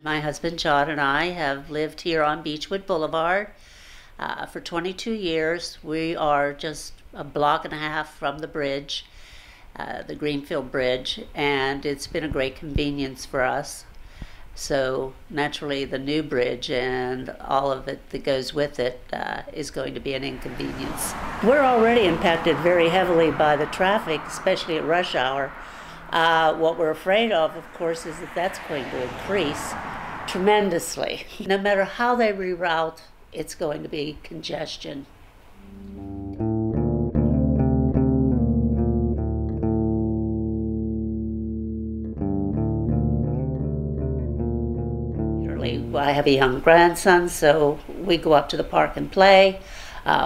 My husband John and I have lived here on Beechwood Boulevard for 22 years. We are just a block and a half from the bridge, the Greenfield Bridge, and it's been a great convenience for us. So naturally the new bridge and all of it that goes with it is going to be an inconvenience. We're already impacted very heavily by the traffic, especially at rush hour. What we're afraid of course, is that that's going to increase tremendously. No matter how they reroute, it's going to be congestion. I have a young grandson, so we go up to the park and play.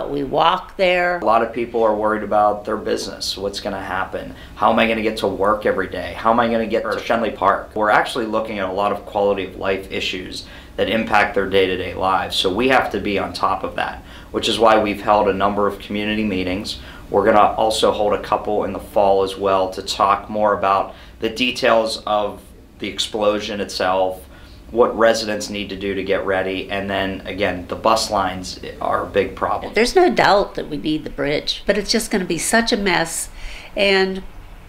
We walk there. A lot of people are worried about their business. What's going to happen? How am I going to get to work every day? How am I going to get to Shenley Park? We're actually looking at a lot of quality of life issues that impact their day-to-day lives. So we have to be on top of that, which is why we've held a number of community meetings. We're going to also hold a couple in the fall as well to talk more about the details of the explosion itself, what residents need to do to get ready, and then again, the bus lines are a big problem. There's no doubt that we need the bridge, but it's just going to be such a mess. And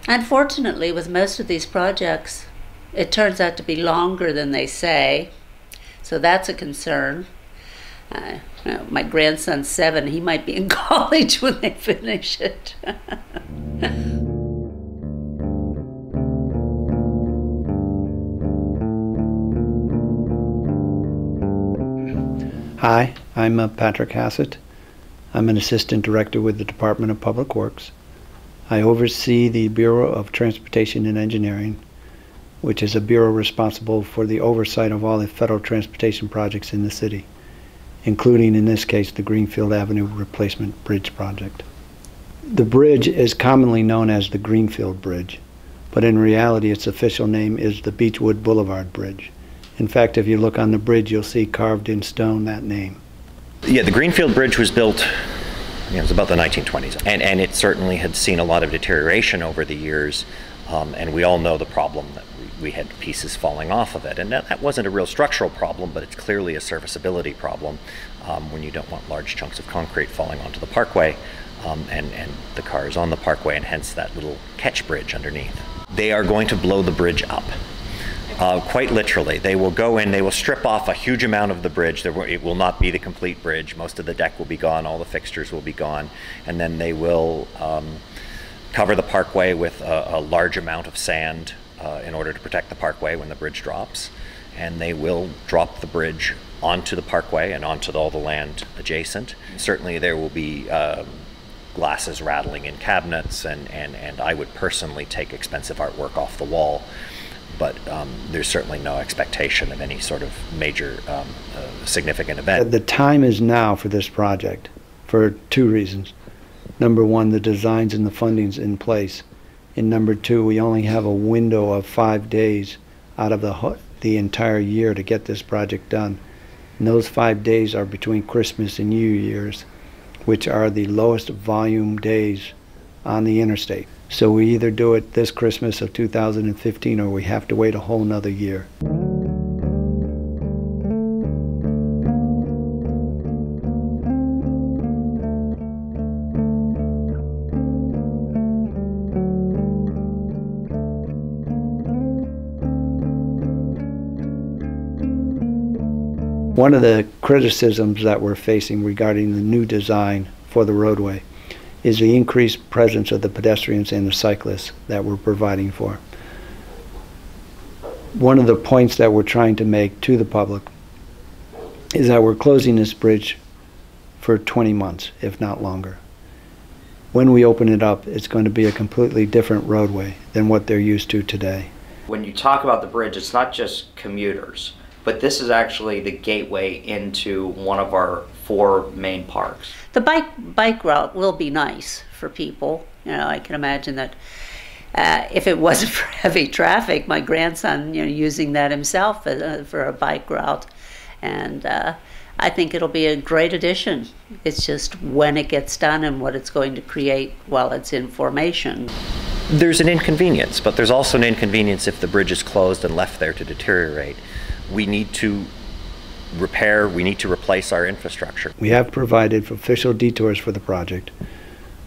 unfortunately, with most of these projects, it turns out to be longer than they say. So that's a concern. My grandson's 7, he might be in college when they finish it. Hi, I'm Patrick Hassett. I'm an assistant director with the Department of Public Works. I oversee the Bureau of Transportation and Engineering, which is a bureau responsible for the oversight of all the federal transportation projects in the city, including, in this case, the Greenfield Avenue Replacement Bridge project. The bridge is commonly known as the Greenfield Bridge, but in reality its official name is the Beechwood Boulevard Bridge. In fact, if you look on the bridge, you'll see carved in stone that name. Yeah, the Greenfield Bridge was built, it was about the 1920s, and it certainly had seen a lot of deterioration over the years, and we all know the problem that we had pieces falling off of it. And that wasn't a real structural problem, but it's clearly a serviceability problem when you don't want large chunks of concrete falling onto the parkway and the cars on the parkway, and hence that little catch bridge underneath. They are going to blow the bridge up. Quite literally. They will go in, they will strip off a huge amount of the bridge. It will not be the complete bridge. Most of the deck will be gone, all the fixtures will be gone, and then they will cover the parkway with a large amount of sand in order to protect the parkway when the bridge drops. And they will drop the bridge onto the parkway and onto all the land adjacent. Certainly there will be glasses rattling in cabinets, and I would personally take expensive artwork off the wall. But there's certainly no expectation of any sort of major significant event. The time is now for this project for 2 reasons. Number 1, the designs and the funding's in place. And number 2, we only have a window of 5 days out of the entire year to get this project done. And those 5 days are between Christmas and New Year's, which are the lowest volume days on the interstate. So we either do it this Christmas of 2015 or we have to wait a whole nother year. One of the criticisms that we're facing regarding the new design for the roadway is the increased presence of the pedestrians and the cyclists that we're providing for. One of the points that we're trying to make to the public is that we're closing this bridge for 20 months, if not longer. When we open it up, it's going to be a completely different roadway than what they're used to today. When you talk about the bridge, it's not just commuters, but this is actually the gateway into one of our 4 main parks. The bike route will be nice for people. You know, I can imagine that if it wasn't for heavy traffic, my grandson, using that himself for a bike route, and I think it'll be a great addition. It's just when it gets done and what it's going to create while it's in formation. There's an inconvenience, but there's also an inconvenience if the bridge is closed and left there to deteriorate. We need to repair, we need to replace our infrastructure. We have provided official detours for the project,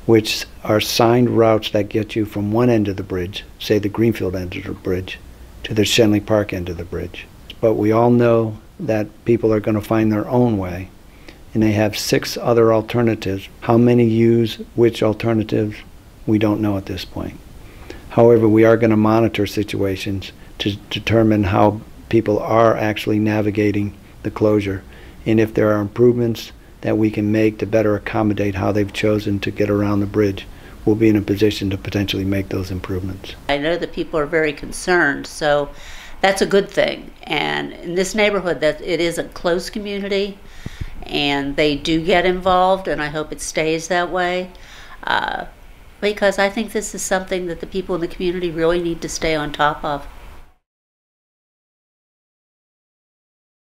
which are signed routes that get you from one end of the bridge, say the Greenfield end of the bridge, to the Shenley Park end of the bridge. But we all know that people are going to find their own way, and they have 6 other alternatives. How many use which alternatives, we don't know at this point. However, we are going to monitor situations to determine how people are actually navigating the closure, and if there are improvements that we can make to better accommodate how they've chosen to get around the bridge, we'll be in a position to potentially make those improvements. I know that people are very concerned, so that's a good thing. And in this neighborhood, that it is a close community, and they do get involved, and I hope it stays that way, because I think this is something that the people in the community really need to stay on top of.